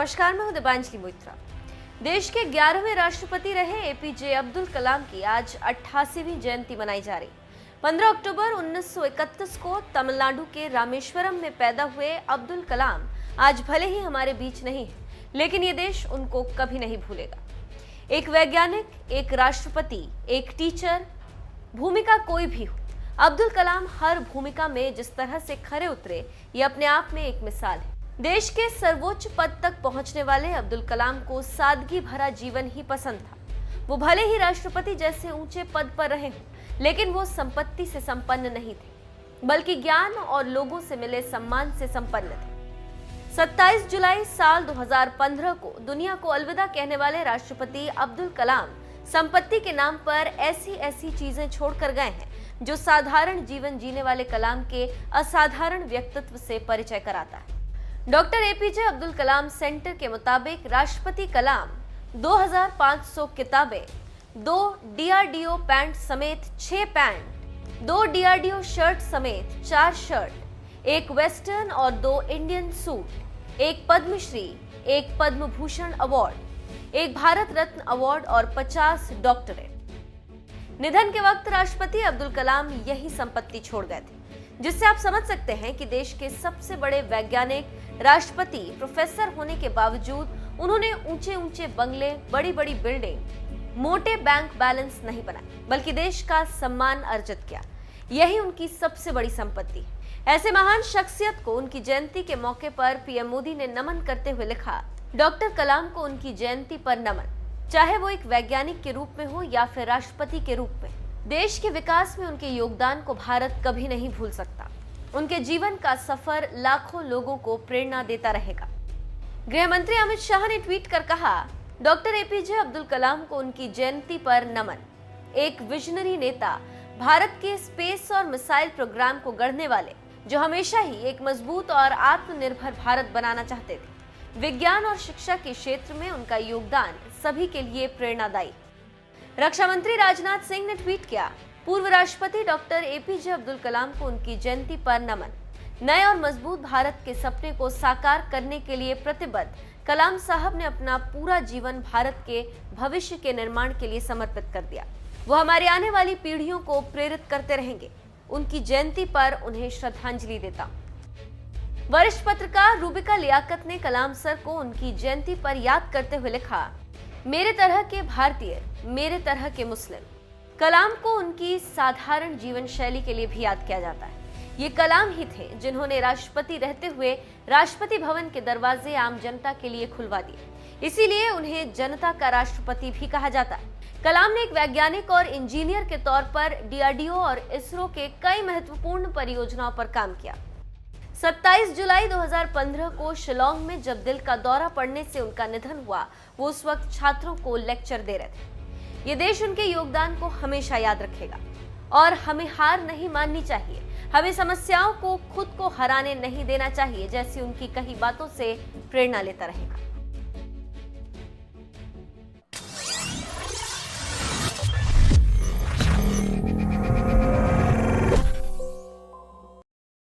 नमस्कार, मैं हूं दीपांजलि मोइत्रा। देश के 11वें राष्ट्रपति रहे एपीजे अब्दुल कलाम की आज 88वीं जयंती मनाई जा रही। 15 अक्टूबर 1931 को तमिलनाडु के रामेश्वरम में पैदा हुए अब्दुल कलाम आज भले ही हमारे बीच नहीं है, लेकिन ये देश उनको कभी नहीं भूलेगा। एक वैज्ञानिक, एक राष्ट्रपति, एक टीचर, भूमिका कोई भी हो, अब्दुल कलाम हर भूमिका में जिस तरह से खरे उतरे, ये अपने आप में एक मिसाल है। देश के सर्वोच्च पद तक पहुंचने वाले अब्दुल कलाम को सादगी भरा जीवन ही पसंद था। वो भले ही राष्ट्रपति जैसे ऊंचे पद पर रहे हों, लेकिन वो संपत्ति से संपन्न नहीं थे, बल्कि ज्ञान और लोगों से मिले सम्मान से संपन्न थे। 27 जुलाई साल 2015 को दुनिया को अलविदा कहने वाले राष्ट्रपति अब्दुल कलाम संपत्ति के नाम पर ऐसी चीजें छोड़कर गए हैं जो साधारण जीवन जीने वाले कलाम के असाधारण व्यक्तित्व से परिचय कराता है। Doctor APJ Abdul Kalam centre के मुताबिक राष्ट्रपति कलाम 2500 किताबें, 2 डीआरडीओ पैंट समेत 6 पैंट, 2 डीआरडीओ शर्ट समेत 4 शर्ट, 1 वेस्टर्न और 2 Indian suit, 1 Padmashri, 1 Padma Bhushan award, 1 Bharat Ratna award और 50 डॉक्टरेट। निधन के वक्त राष्ट्रपति अब्दुल कलाम यही संपत्ति छोड़ गए थे, जिससे आप समझ सकते हैं कि देश के सबसे बड़े वैज्ञानिक, राष्ट्रपति, प्रोफेसर होने के बावजूद उन्होंने ऊंचे बंगले, बड़ी बिल्डिंग, मोटे बैंक बैलेंस नहीं बनाए, बल्कि देश का सम्मान अर्जित किया। यही उनकी सबसे बड़ी संपत्ति है। ऐसे महान शख्सियत को उनकी जयंती के मौके पर पीएम मोदी ने नमन करते हुए लिखा, डॉक्टर कलाम को उनकी जयंती पर नमन, चाहे वो एक वैज्ञानिक के रूप में हो या फिर राष्ट्रपति के रूप में। देश के विकास में उनके योगदान को भारत कभी नहीं भूल सकता। उनके जीवन का सफर लाखों लोगों को प्रेरणा देता रहेगा। गृह मंत्री अमित शाह ने ट्वीट कर कहा, डॉक्टर एपीजे अब्दुल कलाम को उनकी जयंती पर नमन। एक विजनरी नेता, भारत के स्पेस और मिसाइल प्रोग्राम को गढ़ने वाले, जो हमेशा ही एक मजबूत और आत्मनिर्भर भारत बनाना चाहते थे। विज्ञान और शिक्षा के क्षेत्र में उनका योगदान सभी के लिए प्रेरणादायी। रक्षा मंत्री राजनाथ सिंह ने ट्वीट किया, पूर्व राष्ट्रपति डॉक्टर एपीजे अब्दुल कलाम को उनकी जयंती पर नमन। नए और मजबूत भारत के सपने को साकार करने के लिए प्रतिबद्ध कलाम साहब ने अपना पूरा जीवन भारत के भविष्य के निर्माण के लिए समर्पित कर दिया। वो हमारी आने वाली पीढ़ियों को प्रेरित करते रहेंगे। उनकी जयंती पर उन्हें श्रद्धांजलि देता हूं। वरिष्ठ पत्रकार रूबिका लियाकत ने कलाम सर को उनकी जयंती पर याद करते हुए लिखा, मेरे तरह के भारतीय, मेरे तरह के मुस्लिम। कलाम को उनकी साधारण जीवन शैली के लिए भी याद किया जाता है। ये कलाम ही थे जिन्होंने राष्ट्रपति रहते हुए राष्ट्रपति भवन के दरवाजे आम जनता के लिए खुलवा दिए। इसीलिए उन्हें जनता का राष्ट्रपति भी कहा जाता है। कलाम ने एक वैज्ञानिक और इंजीनियर के तौर पर डीआरडीओ और इसरो के कई महत्वपूर्ण परियोजनाओं पर काम किया। 27 जुलाई 2015 को शिलांग में जब दिल का दौरा पड़ने से उनका निधन हुआ, वो उस वक्त छात्रों को लेक्चर दे रहे थे। ये देश उनके योगदान को हमेशा याद रखेगा और हमें हार नहीं माननी चाहिए। हमें समस्याओं को खुद को हराने नहीं देना चाहिए, जैसी उनकी कही बातों से प्रेरणा लेता रहेगा।